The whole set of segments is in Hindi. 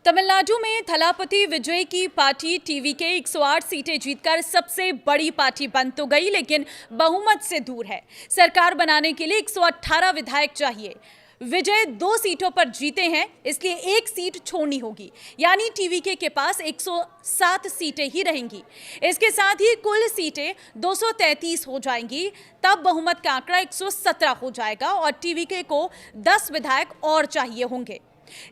तमिलनाडु में थलापति विजय की पार्टी टीवीके 108 सीटें जीतकर सबसे बड़ी पार्टी बन तो गई, लेकिन बहुमत से दूर है। सरकार बनाने के लिए 118 विधायक चाहिए। विजय 2 सीटों पर जीते हैं, इसलिए 1 सीट छोड़नी होगी, यानी टीवीके के पास 107 सीटें ही रहेंगी। इसके साथ ही कुल सीटें 233 हो जाएंगी, तब बहुमत का आंकड़ा 117 हो जाएगा और टीवीके को 10 विधायक और चाहिए होंगे।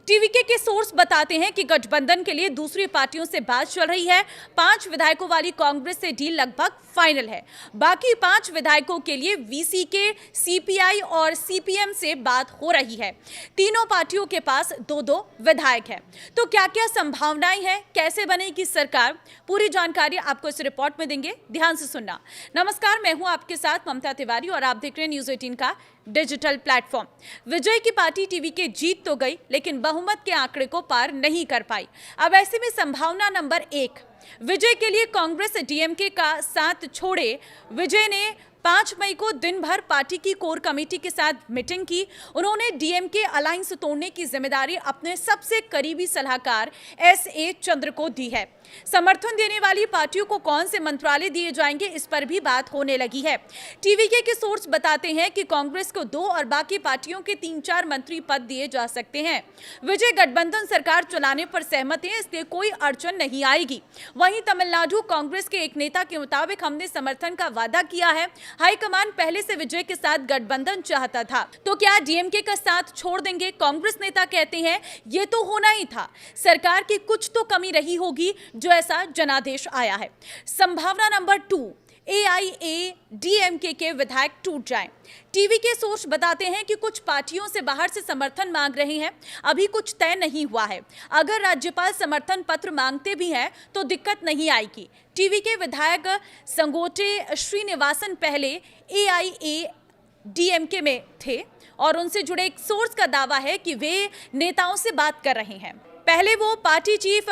टीवीके के सोर्स बताते हैं कि गठबंधन के लिए दूसरी पार्टियों से बात चल रही है। 5 विधायकों वाली कांग्रेस से डील लगभग फाइनल है। बाकी 5 विधायकों के लिए वीसीके, सीपीआई और सीपीएम से बात हो रही है। तीनों पार्टियों के पास 2-2 विधायक हैं। तो क्या-क्या संभावनाएं हैं, कैसे बनेगी सरकार, पूरी जानकारी आपको इस रिपोर्ट में देंगे। ध्यान से सुनना। नमस्कार, मैं हूं आपके साथ ममता तिवारी और आप देख रहे हैं न्यूज़ 18 का डिजिटल प्लेटफॉर्म। विजय की पार्टी टीवीके जीत तो गई, लेकिन बहुमत के आंकड़े को पार नहीं कर पाई। अब ऐसे में संभावना नंबर 1 विजय के लिए कांग्रेस डीएमके का साथ छोड़े। विजय ने 5 मई को दिन भर पार्टी की कोर कमेटी के साथ मीटिंग की। उन्होंने डीएमके अलायंस तोड़ने की जिम्मेदारी अपने सबसे करीबी सलाहकार एसए चंद्र को दी है। समर्थन देने वाली पार्टियों को कौन से मंत्रालय दिए जाएंगे, इस पर भी बात होने लगी है। टीवीके के सोर्स बताते हैं कि कांग्रेस को 2 और बाकी पार्टियों के 3-4 मंत्री पद दिए जा सकते हैं। विजय गठबंधन सरकार चलाने पर सहमत है, इसलिए कोई अड़चन नहीं आएगी। वहीं तमिलनाडु कांग्रेस के एक नेता के मुताबिक, हमने समर्थन का वादा किया है। हाईकमान पहले से विजय के साथ गठबंधन चाहता था, तो क्या डीएमके का साथ छोड़ देंगे? कांग्रेस नेता कहते हैं ये तो होना ही था, सरकार की कुछ तो कमी रही होगी जो ऐसा जनादेश आया है। संभावना नंबर 2 एआईएडीएमके के विधायक टूट जाएं। टीवीके सोर्स बताते हैं कि कुछ पार्टियों से बाहर से समर्थन मांग रहे हैं। अभी कुछ तय नहीं हुआ है। अगर राज्यपाल समर्थन पत्र मांगते भी हैं तो दिक्कत नहीं आएगी। टीवीके विधायक संगोटे श्रीनिवासन पहले एआईएडीएमके में थे और उनसे जुड़े एक सोर्स का दावा है कि वे नेताओं से बात कर रहे हैं। पहले वो पार्टी चीफ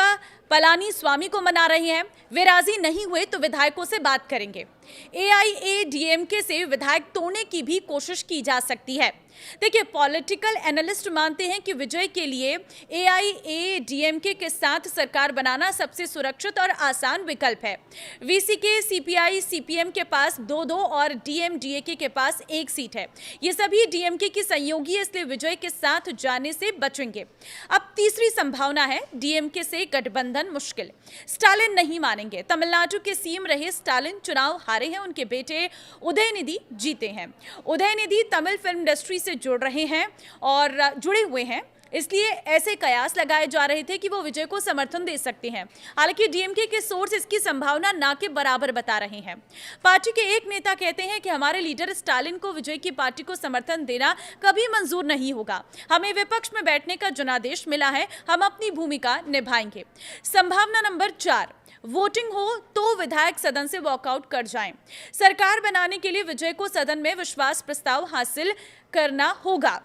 पलानी स्वामी को मना रहे हैं। वे राजी नहीं हुए तो विधायकों से बात करेंगे। एआईएडीएमके से विधायक तोड़ने की भी कोशिश की जा सकती है। देखिए, पॉलिटिकल एनालिस्ट मानते हैं कि विजय के लिए एआईएडीएमके के साथ सरकार बनाना सबसे सुरक्षित और आसान विकल्प है। वीसीके, सीपीआई, सीपीएम के पास 2-2 और डीएमडीके के पास 1 सीट है। ये सभी डीएमके की सहयोगी है, इसलिए विजय के साथ जाने से बचेंगे। अब तीसरी संभावना है डीएमके से गठबंधन मुश्किल। स्टालिन नहीं मानेंगे। तमिलनाडु के सीएम रहे स्टालिन चुनाव हारे हैं, उनके बेटे उदयनिधि जीते हैं। उदयनिधि तमिल फिल्म इंडस्ट्री से जुड़े हुए हैं, इसलिए ऐसे कयास लगाए जा रहे थे कि वो विजय को समर्थन दे सकते हैं। हालांकि डीएमके के सोर्स इसकी संभावना ना के बराबर बता रहे हैं। पार्टी के एक नेता कहते हैं कि हमारे लीडर स्टालिन को विजय की पार्टी को समर्थन देना कभी मंजूर नहीं होगा। हमें विपक्ष में बैठने का जनादेश मिला है, हम अपनी भूमिका निभाएंगे। संभावना नंबर 4 वोटिंग हो तो विधायक सदन से वॉकआउट कर जाएं। सरकार बनाने के लिए विजय को सदन में विश्वास प्रस्ताव हासिल करना होगा।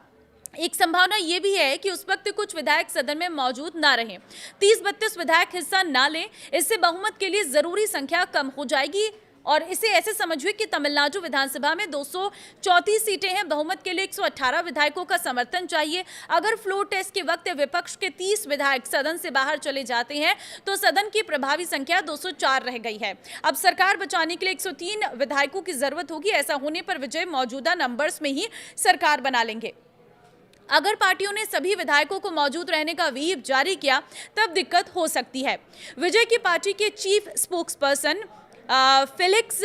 एक संभावना यह भी है कि उस वक्त कुछ विधायक सदन में मौजूद ना रहें। 30-32 विधायक हिस्सा ना लें, इससे बहुमत के लिए जरूरी संख्या कम हो जाएगी। और इसे ऐसे समझिए कि तमिलनाडु विधानसभा में 234 सीटें हैं। बहुमत के लिए 118 विधायकों का समर्थन चाहिए। अगर फ्लोर टेस्ट के वक्त विपक्ष के 30 विधायक सदन से बाहर चले जाते हैं तो सदन की प्रभावी संख्या 204 रह गई है। अब सरकार बचाने के लिए 103 विधायकों की जरूरत होगी। ऐसा होने पर विजय मौजूदा नंबर्स में ही सरकार बना लेंगे। अगर पार्टियों ने सभी विधायकों को मौजूद रहने का व्हीप जारी किया तब दिक्कत हो सकती है। विजय की पार्टी के चीफ स्पोक्सपर्सन फेलिक्स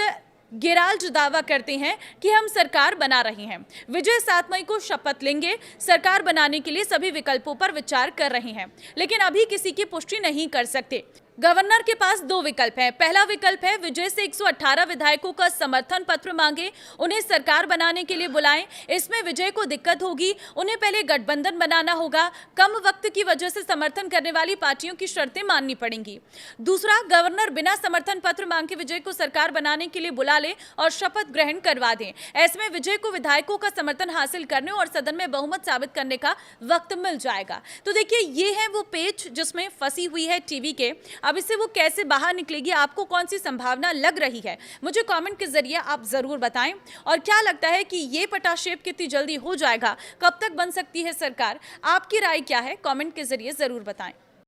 गिराल्ड दावा करते हैं कि हम सरकार बना रहे हैं। विजय 7 मई को शपथ लेंगे। सरकार बनाने के लिए सभी विकल्पों पर विचार कर रहे हैं, लेकिन अभी किसी की पुष्टि नहीं कर सकते। गवर्नर के पास 2 विकल्प हैं। पहला विकल्प है विजय से 118 विधायकों का समर्थन पत्र मांगे, उन्हें सरकार बनाने के लिए बुलाएं। इसमें विजय को दिक्कत होगी, उन्हें पहले गठबंधन बनाना होगा। कम वक्त की वजह से समर्थन करने वाली पार्टियों की शर्तें माननी पड़ेंगी। दूसरा, गवर्नर बिना समर्थन पत्र मांगे विजय को सरकार बनाने के लिए बुला ले और शपथ ग्रहण करवा दें। ऐसे में विजय को विधायकों का समर्थन हासिल करने और सदन में बहुमत साबित करने का वक्त मिल जाएगा। तो देखिए, ये है वो पेच जिसमें फंसी हुई है टीवीके। अब इससे वो कैसे बाहर निकलेगी, आपको कौन सी संभावना लग रही है, मुझे कमेंट के जरिए आप जरूर बताएं। और क्या लगता है कि ये पटाक्षेप कितनी जल्दी हो जाएगा, कब तक बन सकती है सरकार? आपकी राय क्या है, कमेंट के जरिए जरूर बताएं।